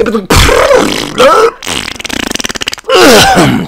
Et ben donc...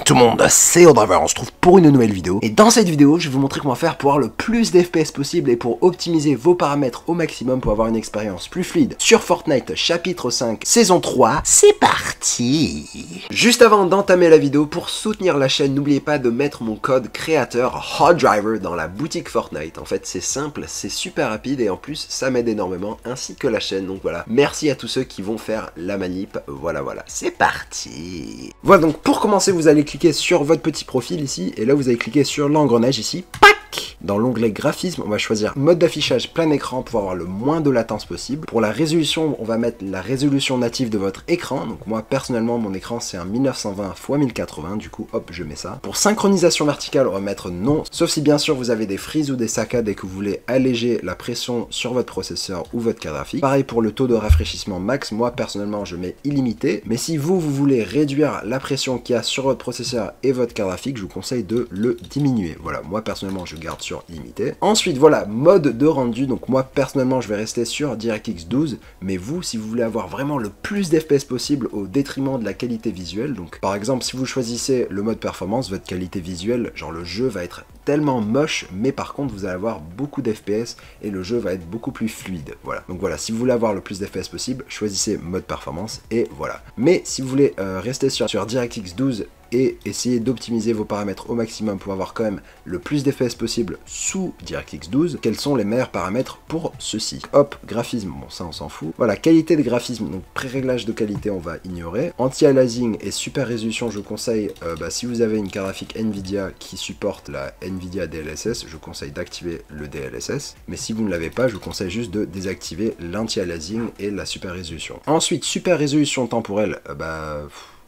Tout le monde, c'est Audriver, on se trouve pour une nouvelle vidéo. Et dans cette vidéo, je vais vous montrer comment faire pour avoir le plus d'FPS possible et pour optimiser vos paramètres au maximum pour avoir une expérience plus fluide sur Fortnite chapitre 5 saison 3. C'est parti. Juste avant d'entamer la vidéo, pour soutenir la chaîne, n'oubliez pas de mettre mon code créateur Audriver dans la boutique Fortnite. En fait, c'est simple, c'est super rapide et en plus, ça m'aide énormément, ainsi que la chaîne. Donc voilà, merci à tous ceux qui vont faire la manip. Voilà, c'est parti. Voilà, donc pour commencer, vous allez cliquer sur votre petit profil ici, et là vous allez cliquer sur l'engrenage ici, pac. Dans l'onglet graphisme, on va choisir mode d'affichage plein écran pour avoir le moins de latence possible. Pour la résolution, on va mettre la résolution native de votre écran. Donc moi personnellement, mon écran c'est un 1920 x 1080, du coup hop, je mets ça. Pour synchronisation verticale, on va mettre non, sauf si bien sûr vous avez des frises ou des saccades et que vous voulez alléger la pression sur votre processeur ou votre carte graphique. Pareil pour le taux de rafraîchissement max, moi personnellement je mets illimité, mais si vous voulez réduire la pression qu'il y a sur votre processeur et votre carte graphique, je vous conseille de le diminuer. Voilà, moi personnellement je garde sur limité. Ensuite voilà, mode de rendu, donc moi personnellement je vais rester sur DirectX 12, mais vous si vous voulez avoir vraiment le plus d'FPS possible au détriment de la qualité visuelle, donc par exemple si vous choisissez le mode performance, votre qualité visuelle, genre le jeu va être tellement moche, mais par contre vous allez avoir beaucoup d'FPS et le jeu va être beaucoup plus fluide. Voilà, donc voilà, si vous voulez avoir le plus d'FPS possible, choisissez mode performance et voilà. Mais si vous voulez rester sur DirectX 12 et essayer d'optimiser vos paramètres au maximum pour avoir quand même le plus d'FPS possible sous DirectX 12, quels sont les meilleurs paramètres pour ceci? Hop, graphisme, bon ça on s'en fout. Voilà, qualité de graphisme, donc pré-réglage de qualité on va ignorer. Anti-aliasing et super résolution, je conseille, si vous avez une carte graphique Nvidia qui supporte la Nvidia DLSS, je conseille d'activer le DLSS. Mais si vous ne l'avez pas, je vous conseille juste de désactiver l'anti-aliasing et la super résolution. Ensuite, super résolution temporelle,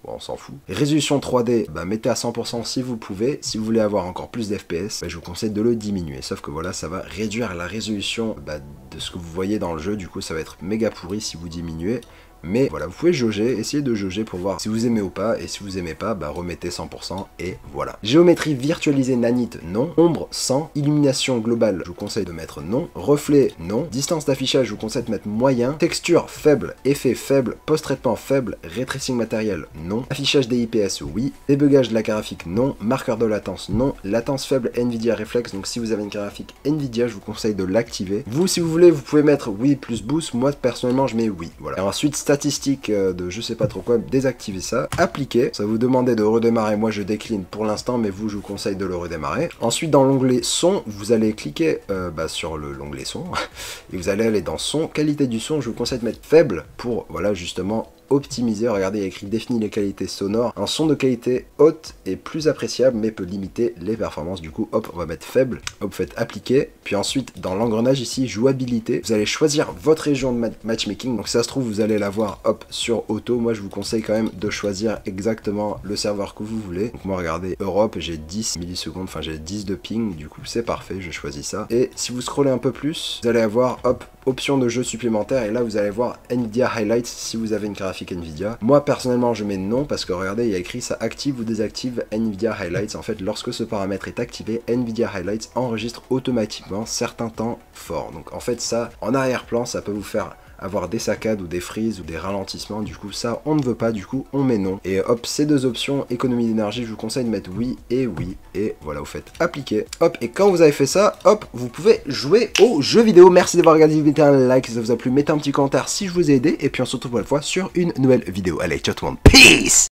on s'en fout. Résolution 3D, mettez à 100% si vous pouvez. Si vous voulez avoir encore plus d'FPS, je vous conseille de le diminuer. Sauf que voilà, ça va réduire la résolution de ce que vous voyez dans le jeu. Du coup, ça va être méga pourri si vous diminuez. Mais voilà, vous pouvez jauger, essayez de jauger pour voir si vous aimez ou pas, et si vous aimez pas, remettez 100% et voilà. Géométrie virtualisée nanite, non. Ombre 100. Illumination globale, je vous conseille de mettre non. Reflet, non. Distance d'affichage, je vous conseille de mettre moyen. Texture faible, effet faible, post-traitement faible, ray tracing matériel, non. Affichage des IPS, oui. Débugage de la carte graphique, non. Marqueur de latence, non. Latence faible Nvidia Reflex, donc si vous avez une carte graphique Nvidia, je vous conseille de l'activer. Vous, si vous voulez, vous pouvez mettre oui plus boost. Moi, personnellement, je mets oui. Voilà. Et ensuite, statistique de je sais pas trop quoi, désactiver ça, appliquer, ça vous demandait de redémarrer, moi je décline pour l'instant, mais vous je vous conseille de le redémarrer. Ensuite dans l'onglet son, vous allez cliquer sur l'onglet son, et vous allez aller dans son, qualité du son, je vous conseille de mettre faible pour, voilà justement, optimiser. Regardez, il y a écrit définir les qualités sonores. Un son de qualité haute est plus appréciable mais peut limiter les performances. Du coup, hop, on va mettre faible. Hop, faites appliquer. Puis ensuite, dans l'engrenage ici, jouabilité, vous allez choisir votre région de matchmaking. Donc, si ça se trouve, vous allez l'avoir, hop, sur auto. Moi, je vous conseille quand même de choisir exactement le serveur que vous voulez. Donc, moi, regardez, Europe, j'ai 10 millisecondes, enfin, j'ai 10 de ping. Du coup, c'est parfait, je choisis ça. Et si vous scrollez un peu plus, vous allez avoir, hop, option de jeu supplémentaire. Et là, vous allez voir Nvidia Highlights si vous avez une carte Nvidia. Moi personnellement je mets non parce que regardez il y a écrit ça active ou désactive Nvidia Highlights. En fait lorsque ce paramètre est activé, Nvidia Highlights enregistre automatiquement certains temps forts. Donc en fait ça en arrière-plan ça peut vous faire avoir des saccades ou des frises ou des ralentissements, du coup ça on ne veut pas, du coup on met non. Et hop, ces deux options, économie d'énergie, je vous conseille de mettre oui, et voilà, vous faites appliquer, hop, et quand vous avez fait ça, hop, vous pouvez jouer aux jeux vidéo. Merci d'avoir regardé, mettez un like si ça vous a plu, mettez un petit commentaire si je vous ai aidé, et puis on se retrouve pour la fois sur une nouvelle vidéo. Allez, ciao tout le monde, peace.